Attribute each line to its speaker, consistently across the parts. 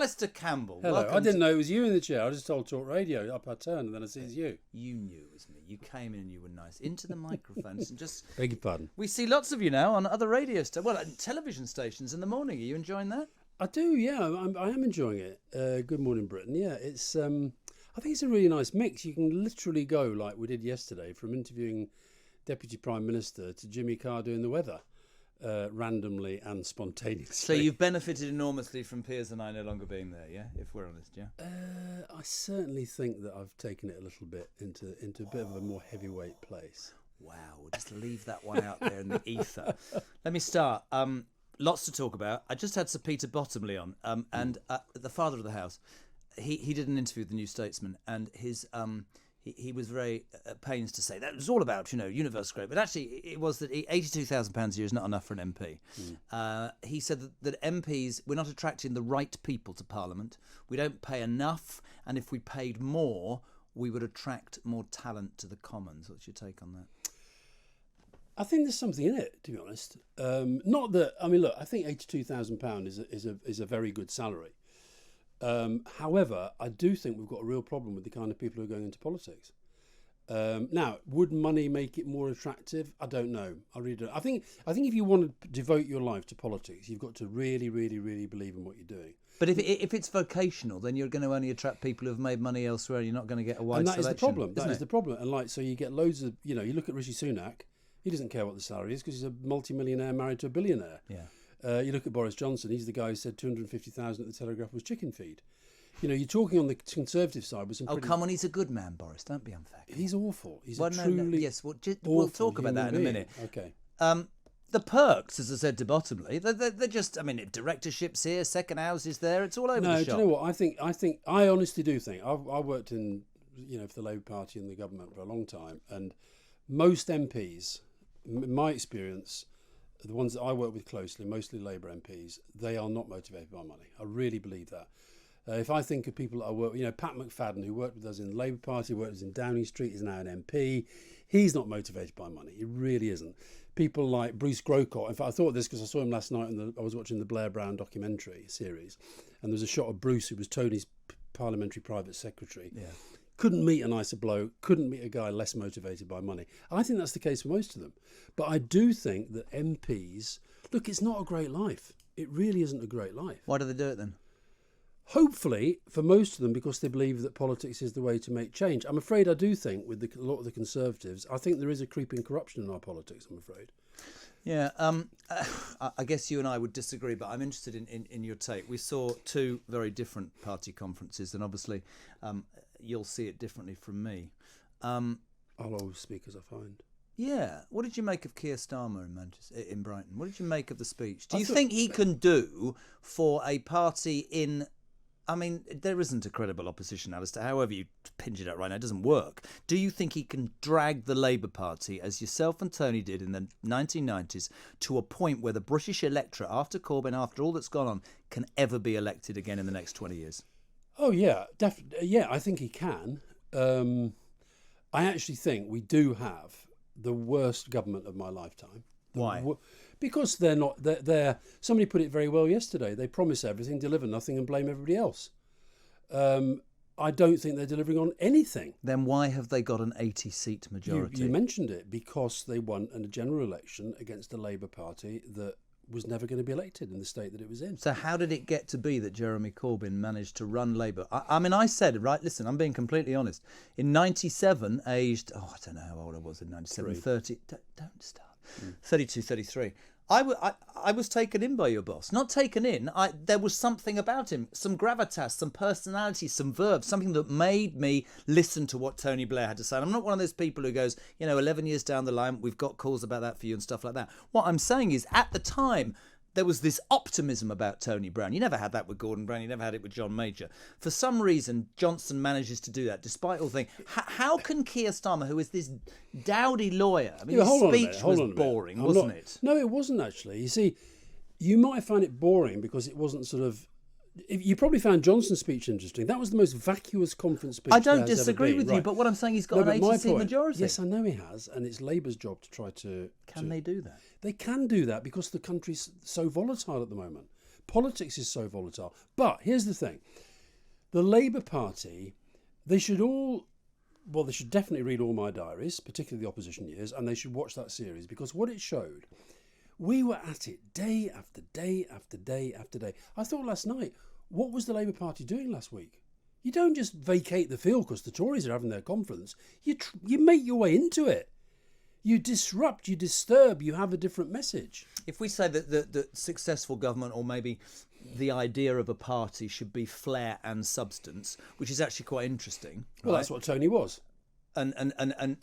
Speaker 1: Alastair Campbell.
Speaker 2: Hello.
Speaker 1: Welcome
Speaker 2: I didn't know it was you in the chair. I just told Talk Radio. Up I turned and then I see it's you.
Speaker 1: You knew it was me. You came in and you were nice. Into the microphones and just...
Speaker 2: Beg your pardon.
Speaker 1: We see lots of you now on other radio television stations in the morning. Are you enjoying that?
Speaker 2: I do, yeah. I am enjoying it. Good Morning Britain. Yeah, it's. I think it's a really nice mix. You can literally go, like we did yesterday, from interviewing Deputy Prime Minister to Jimmy Carr doing the weather. Randomly and spontaneously.
Speaker 1: So you've benefited enormously from Piers and I no longer being there, yeah? If we're honest, yeah?
Speaker 2: I certainly think that I've taken it a little bit into a bit of a more heavyweight place.
Speaker 1: Wow, we'll just leave that one out there in the ether. Let me start. Lots to talk about. I just had Sir Peter Bottomley on, and the father of the house. He did an interview with the New Statesman, and his he was very at pains to say that it was all about, universal growth. But actually, it was that £82,000 a year is not enough for an MP. He said that MPs, we're not attracting the right people to Parliament. We don't pay enough, and if we paid more, we would attract more talent to the Commons. What's your take on that?
Speaker 2: I think there's something in it, to be honest. Not that, I mean, look, I think £82,000 is a very good salary. However, I do think we've got a real problem with the kind of people who are going into politics. Now, would money make it more attractive? I don't know. I really don't. I think if you want to devote your life to politics, you've got to really, really, really believe in what you're doing.
Speaker 1: But if it's vocational, then you're going to only attract people who've made money elsewhere. And you're not going to get a wide selection.
Speaker 2: And that is the problem. That is the problem. And so you get loads of, you look at Rishi Sunak. He doesn't care what the salary is because he's a multi-millionaire married to a billionaire.
Speaker 1: Yeah.
Speaker 2: You look at Boris Johnson. He's the guy who said 250,000 at the Telegraph was chicken feed. You're talking on the Conservative side with some.
Speaker 1: Oh, come on, he's a good man, Boris. Don't be unfair.
Speaker 2: He's awful. He's truly.
Speaker 1: Yes, we'll talk about that in a minute.
Speaker 2: Okay.
Speaker 1: The perks, as I said to Bottomley, they're just. I mean, directorships here, second houses there. It's all over the shop.
Speaker 2: Do you know what I honestly do think. I worked in, for the Labour Party and the government for a long time, and most MPs, in my experience, the ones that I work with closely, mostly Labour MPs, they are not motivated by money. I really believe that. If I think of people that I work with, Pat McFadden, who worked with us in the Labour Party, worked with us in Downing Street, is now an MP. He's not motivated by money. He really isn't. People like Bruce Grocott. In fact, I thought of this because I saw him last night. I was watching the Blair Brown documentary series, and there was a shot of Bruce, who was Tony's parliamentary private secretary.
Speaker 1: Yeah.
Speaker 2: Couldn't meet a nicer bloke. Couldn't meet a guy less motivated by money. I think that's the case for most of them. But I do think that MPs, look, it's not a great life. It really isn't a great life.
Speaker 1: Why do they do it then?
Speaker 2: Hopefully, for most of them, because they believe that politics is the way to make change. I'm afraid I do think, with a lot of the Conservatives, I think there is a creeping corruption in our politics, I'm afraid.
Speaker 1: Yeah, I guess you and I would disagree, but I'm interested in your take. We saw two very different party conferences, and obviously you'll see it differently from me.
Speaker 2: I'll always speak as I find.
Speaker 1: Yeah. What did you make of Keir Starmer in Brighton? What did you make of the speech? Do you think he can do for a party in... I mean, there isn't a credible opposition, Alastair. However you pinch it out right now, it doesn't work. Do you think he can drag the Labour Party, as yourself and Tony did in the 1990s, to a point where the British electorate, after Corbyn, after all that's gone on, can ever be elected again in the next 20 years?
Speaker 2: Oh, yeah, definitely. Yeah, I think he can. I actually think we do have the worst government of my lifetime.
Speaker 1: Why?
Speaker 2: Because they're not. They're. Somebody put it very well yesterday. They promise everything, deliver nothing, and blame everybody else. I don't think they're delivering on anything.
Speaker 1: Then why have they got an 80-seat majority?
Speaker 2: You mentioned it, because they won a general election against a Labour Party that was never going to be elected in the state that it was in.
Speaker 1: So how did it get to be that Jeremy Corbyn managed to run Labour? I mean, I said, right, listen, I'm being completely honest. In 97, aged, I don't know how old I was in 97, 30, don't start, 32, 33. I was taken in by your boss. Not taken in. There was something about him, some gravitas, some personality, some verve, something that made me listen to what Tony Blair had to say. And I'm not one of those people who goes, 11 years down the line, we've got calls about that for you and stuff like that. What I'm saying is, at the time, there was this optimism about Tony Brown. You never had that with Gordon Brown. You never had it with John Major. For some reason, Johnson manages to do that, despite all things. How can Keir Starmer, who is this dowdy lawyer... I mean, his speech was boring, wasn't it?
Speaker 2: No, it wasn't, actually. You see, you might find it boring because it wasn't sort of... You probably found Johnson's speech interesting. That was the most vacuous conference speech.
Speaker 1: I don't disagree with you, but what I'm saying, he's got an 80-seat majority.
Speaker 2: Yes, I know he has, and it's Labour's job to try to...
Speaker 1: Can they do that?
Speaker 2: They can do that because the country's so volatile at the moment. Politics is so volatile. But here's the thing. The Labour Party, they should definitely read all my diaries, particularly the opposition years, and they should watch that series, because what it showed, we were at it day after day after day after day. I thought last night, what was the Labour Party doing last week? You don't just vacate the field because the Tories are having their conference. You make your way into it. You disrupt, you disturb, you have a different message.
Speaker 1: If we say that the successful government, or maybe the idea of a party, should be flair and substance, which is actually quite interesting.
Speaker 2: Well,
Speaker 1: right?
Speaker 2: That's what Tony was.
Speaker 1: And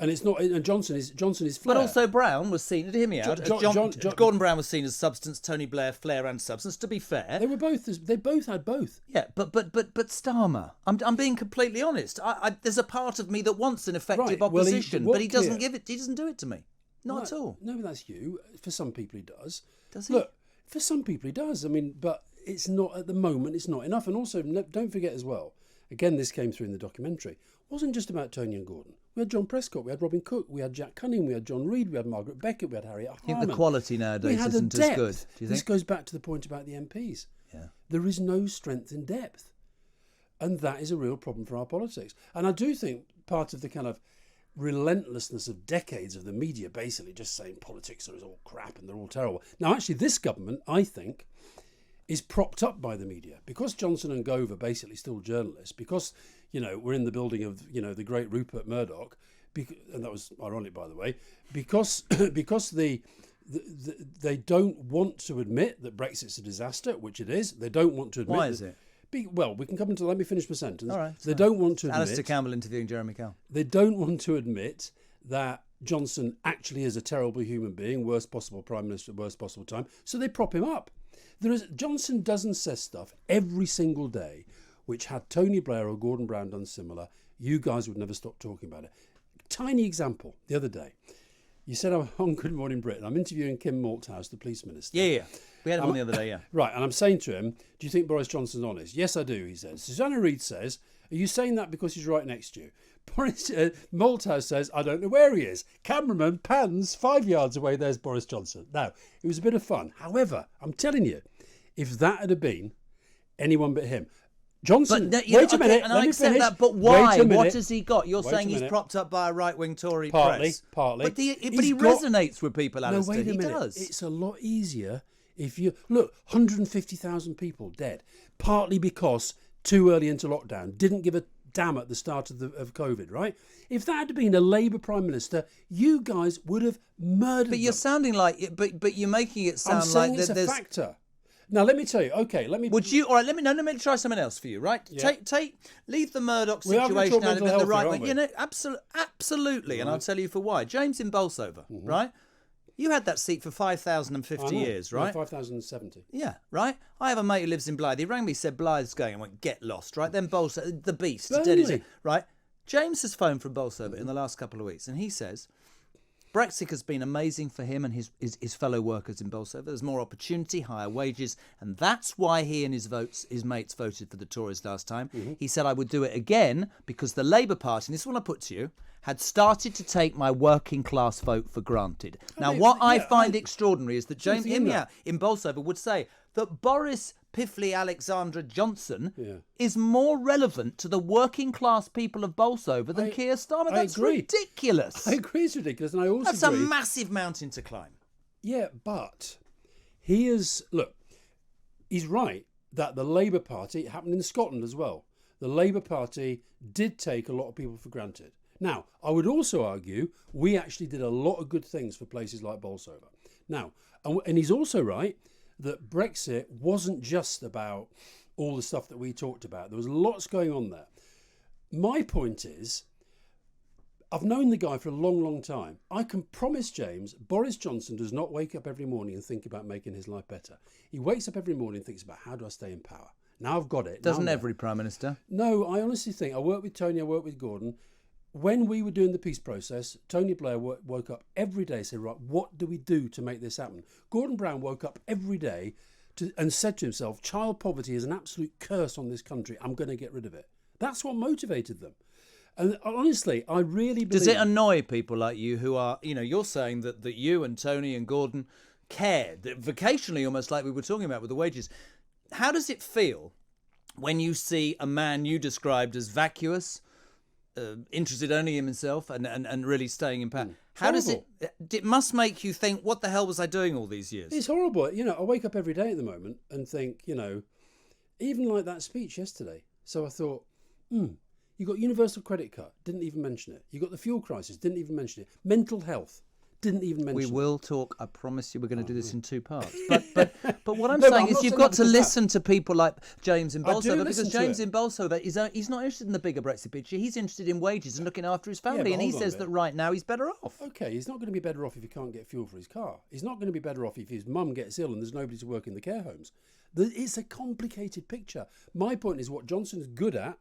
Speaker 2: it's not. And Johnson is flair.
Speaker 1: But also Brown was seen. Hear me out. Gordon Brown was seen as substance. Tony Blair, flair and substance. To be fair,
Speaker 2: they both had both.
Speaker 1: Yeah, but Starmer. I'm being completely honest. There's a part of me that wants an effective opposition, but he doesn't give it. He doesn't do it to me. Not at all.
Speaker 2: No, but that's you. For some people, he does.
Speaker 1: Does he?
Speaker 2: Look, for some people, he does. I mean, but it's not at the moment. It's not enough. And also, don't forget as well. Again, this came through in the documentary. It wasn't just about Tony and Gordon. We had John Prescott, we had Robin Cook, we had Jack Cunningham, we had John Reid, we had Margaret Beckett, we had Harriet Harman.
Speaker 1: I think the quality nowadays isn't as good. Do you think?
Speaker 2: This goes back to the point about the MPs.
Speaker 1: Yeah.
Speaker 2: There is no strength in depth. And that is a real problem for our politics. And I do think part of the kind of relentlessness of decades of the media basically just saying politics are all crap and they're all terrible. Now, actually, this government, I think, is propped up by the media, because Johnson and Gove are basically still journalists, because we're in the building of the great Rupert Murdoch, and that was ironic, by the way, because they don't want to admit that Brexit's a disaster, which it is. They don't want to admit.
Speaker 1: Why is it?
Speaker 2: Well, we can come into. Let me finish my sentence.
Speaker 1: All right.
Speaker 2: They don't want to admit.
Speaker 1: Alastair Campbell interviewing Jeremy Kyle.
Speaker 2: They don't want to admit that Johnson actually is a terrible human being, worst possible prime minister at worst possible time. So they prop him up. Johnson does and says stuff every single day, which had Tony Blair or Gordon Brown done similar, you guys would never stop talking about it. Tiny example. The other day, you said I'm on Good Morning Britain. I'm interviewing Kim Malthouse, the police minister.
Speaker 1: Yeah. We had him on the other day, yeah.
Speaker 2: Right, and I'm saying to him, do you think Boris Johnson's honest? Yes, I do, he says. Susanna Reid says, are you saying that because he's right next to you? Malthouse says, I don't know where he is. Cameraman pans 5 yards away, there's Boris Johnson. Now, it was a bit of fun. However, I'm telling you, if that had been anyone but him, Johnson, wait a minute,
Speaker 1: and I accept that, but why? What has he got? You're saying he's propped up by a right-wing Tory press.
Speaker 2: Partly.
Speaker 1: But he resonates with people, Alastair.
Speaker 2: No, wait a minute.
Speaker 1: Does.
Speaker 2: It's a lot easier if you... Look, 150,000 people dead, partly because too early into lockdown, didn't give a damn at the start of COVID, right? If that had been a Labour Prime Minister, you guys would have murdered
Speaker 1: But you're sounding like... But you're making it sound like...
Speaker 2: it's a factor. Now, let me tell you. Okay, let me...
Speaker 1: Would you... All right, let me try something else for you, right?
Speaker 2: Yeah.
Speaker 1: Leave the Murdoch situation out of it, the right way.
Speaker 2: You know,
Speaker 1: absolutely. And I'll tell you for why. James in Bolsover, right? You had that seat for 5,050 years, right?
Speaker 2: No, 5,070.
Speaker 1: Yeah, right? I have a mate who lives in Blythe. He rang me, said Blythe's going. I went, get lost, right? Then Bolsover, the beast, dead, right? James has phoned from Bolsover in the last couple of weeks, and he says... Brexit has been amazing for him and his fellow workers in Bolsover. There's more opportunity, higher wages, and that's why he and his mates voted for the Tories last time. He said, I would do it again because the Labour Party, and this is what I put to you, had started to take my working class vote for granted. Now, what I find extraordinary is that James in Bolsover would say that Boris Piffly Alexandra Johnson is more relevant to the working class people of Bolsover than Keir Starmer. That's ridiculous.
Speaker 2: I agree, it's ridiculous, and I also
Speaker 1: That's a massive mountain to climb.
Speaker 2: Yeah, but he's right that the Labour Party, it happened in Scotland as well, the Labour Party did take a lot of people for granted. Now, I would also argue we actually did a lot of good things for places like Bolsover. Now, and he's also right that Brexit wasn't just about all the stuff that we talked about. There was lots going on there. My point is, I've known the guy for a long, long time. I can promise James, Boris Johnson does not wake up every morning and think about making his life better. He wakes up every morning and thinks about how do I stay in power. Now I've got it.
Speaker 1: Doesn't every Prime Minister?
Speaker 2: No, I honestly think, I work with Tony, I work with Gordon. When we were doing the peace process, Tony Blair woke up every day and said, right, what do we do to make this happen? Gordon Brown woke up every day and said to himself, child poverty is an absolute curse on this country. I'm going to get rid of it. That's what motivated them. And honestly, I really believe...
Speaker 1: Does it annoy people like you who are, you're saying that you and Tony and Gordon cared, that vocationally almost like we were talking about with the wages. how does it feel when you see a man you described as vacuous, interested only in himself and really staying in power? How does it must make you think, what the hell was I doing all these years?
Speaker 2: It's horrible. I wake up every day at the moment and think, even like that speech yesterday. So I thought, you got universal credit cut, didn't even mention it. You got the fuel crisis, didn't even mention it. Mental health, didn't even mention it.
Speaker 1: We will talk. I promise you, we're going to do this in 2 parts. But what I'm saying is, you've got to listen to people like James in Bolsover, because James in Bolsover he's not interested in the bigger Brexit picture. He's interested in wages and looking after his family, and he says that right now he's better off.
Speaker 2: Okay, he's not going to be better off if he can't get fuel for his car. He's not going to be better off if his mum gets ill and there's nobody to work in the care homes. It's a complicated picture. My point is, what Johnson's good at.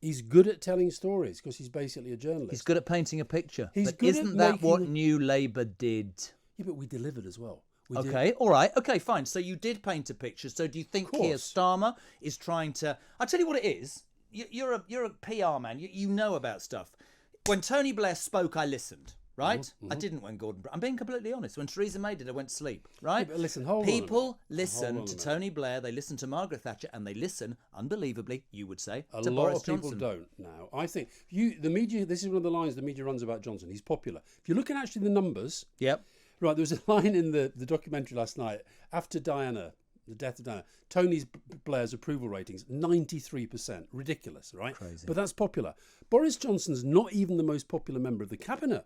Speaker 2: He's good at telling stories because he's basically a journalist.
Speaker 1: He's good at painting a picture.
Speaker 2: But
Speaker 1: isn't that what New Labour did?
Speaker 2: Yeah, but we delivered as well.
Speaker 1: All right. Okay, fine. So you did paint a picture. So do you think Keir Starmer is trying to... I'll tell you what it is. You're a PR man. You know about stuff. When Tony Blair spoke, I listened. Right? Mm-hmm. I didn't when Gordon... I'm being completely honest. When Theresa May did, I went to sleep. Right?
Speaker 2: Yeah, but listen, hold
Speaker 1: People listen to Tony Blair, they listen to Margaret Thatcher, and they listen, unbelievably, you would say, to Boris Johnson.
Speaker 2: A lot of people don't now. I think the media... This is one of the lines the media runs about Johnson. He's popular. If you look at actually the numbers...
Speaker 1: Yep.
Speaker 2: Right, there was a line in the documentary last night, after Diana, the death of Diana, Tony Blair's approval ratings, 93%. Ridiculous, right?
Speaker 1: Crazy.
Speaker 2: But that's popular. Boris Johnson's not even the most popular member of the cabinet.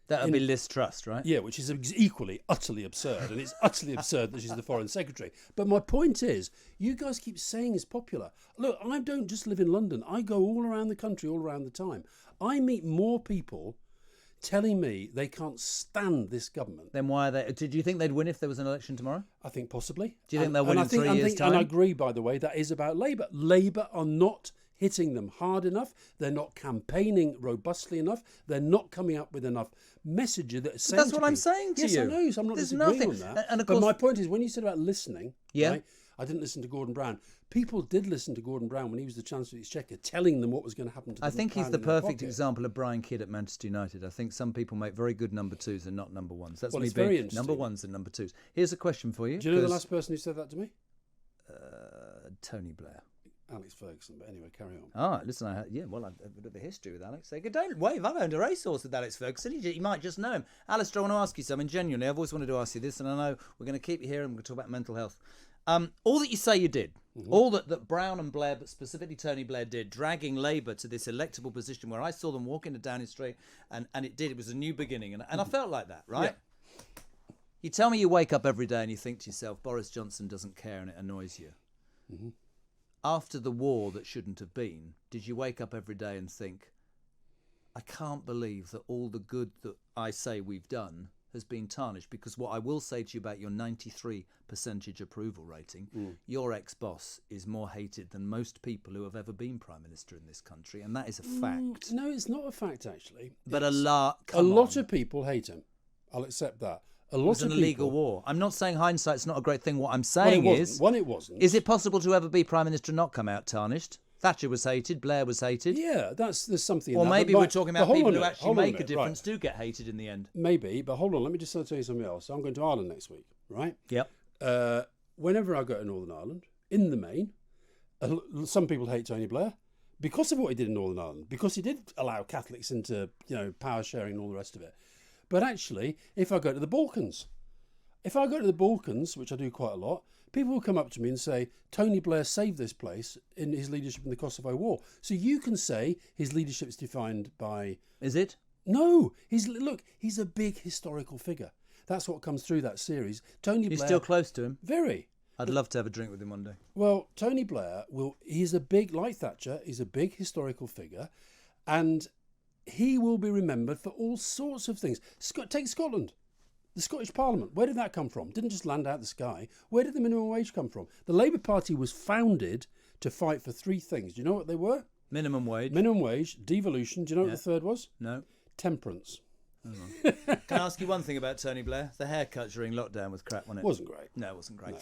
Speaker 1: That would be Liz Truss, right?
Speaker 2: Yeah, which is equally utterly absurd. And it's utterly absurd that she's the Foreign Secretary. But my point is, you guys keep saying it's popular. Look, I don't just live in London. I go all around the country, all around the time. I meet more people telling me they can't stand this government.
Speaker 1: Then why are they... Did you think they'd win if there was an election tomorrow?
Speaker 2: I think possibly.
Speaker 1: Do you think they'll win in 3 years' time?
Speaker 2: And I agree, by the way, that is about Labour. Labour are not hitting them hard enough. They're not campaigning robustly enough. They're not coming up with enough messages that are saying
Speaker 1: That's what I'm saying to you.
Speaker 2: Yes, I know. So I'm not disagreeing on that.
Speaker 1: And of course,
Speaker 2: but my point is, when you said about listening, right, I didn't listen to Gordon Brown. People did listen to Gordon Brown when he was the Chancellor of the Exchequer, telling them what was going to happen to them.
Speaker 1: I think he's the perfect example of Brian Kidd at Manchester United. I think some people make very good number 2s and not number 1s. That's me
Speaker 2: very
Speaker 1: being
Speaker 2: interesting.
Speaker 1: number 1s and number 2s. Here's a question for you.
Speaker 2: Do you know the last person who said that to me?
Speaker 1: Tony Blair.
Speaker 2: Alex Ferguson, but anyway, carry on.
Speaker 1: Ah, listen, I've a bit of a history with Alex. Don't wave, I've owned a racehorse with Alex Ferguson. You might just know him. Alastair, I want to ask you something genuinely. I've always wanted to ask you this, and I know we're going to keep you here and we're going to talk about mental health. All that you say you did, all that Brown and Blair, but specifically Tony Blair did, dragging Labour to this electable position where I saw them walking to Downing Street, and it was a new beginning, and I felt like that, right? Yeah. You tell me you wake up every day and you think to yourself, Boris Johnson doesn't care and it annoys you. Mm-hmm. After the war that shouldn't have been, did you wake up every day and think, I can't believe that all the good that I say we've done has been tarnished? Because what I will say to you about your 93% approval rating, your ex-boss is more hated than most people who have ever been Prime Minister in this country, and that is a fact.
Speaker 2: No, it's not a fact, actually.
Speaker 1: But a lot
Speaker 2: of people hate him. I'll accept that.
Speaker 1: It was an illegal war. I'm not saying hindsight's not a great thing. What I'm saying is...
Speaker 2: it wasn't.
Speaker 1: Is it possible to ever be Prime Minister and not come out tarnished? Thatcher was hated, Blair was hated.
Speaker 2: Yeah, there's something in
Speaker 1: or
Speaker 2: that.
Speaker 1: maybe we're talking about people who actually make a difference do get hated in the end.
Speaker 2: Maybe, but hold on, let me just tell you something else. I'm going to Ireland next week, right?
Speaker 1: Yep.
Speaker 2: Whenever I go to Northern Ireland, in the main, some people hate Tony Blair because of what he did in Northern Ireland, because he did allow Catholics into power sharing and all the rest of it. But actually, if I go to the Balkans, which I do quite a lot, people will come up to me and say, Tony Blair saved this place in his leadership in the Kosovo War. So you can say his leadership is defined by...
Speaker 1: Is it?
Speaker 2: No. He's a big historical figure. That's what comes through that series. Tony Blair...
Speaker 1: You're still close to him?
Speaker 2: Very.
Speaker 1: I'd love to have a drink with him one day.
Speaker 2: Well, Tony Blair, he's a big, like Thatcher, he's a big historical figure, and he will be remembered for all sorts of things. Take Scotland. The Scottish Parliament, where did that come from? Didn't just land out the sky. Where did the minimum wage come from? The Labour Party was founded to fight for 3 things. Do you know what they were?
Speaker 1: Minimum wage,
Speaker 2: devolution. Do you know what the third was?
Speaker 1: No.
Speaker 2: Temperance.
Speaker 1: Can I ask you one thing about Tony Blair? The haircut during lockdown was crap, wasn't it?
Speaker 2: Wasn't great.
Speaker 1: No, it wasn't great.
Speaker 2: No.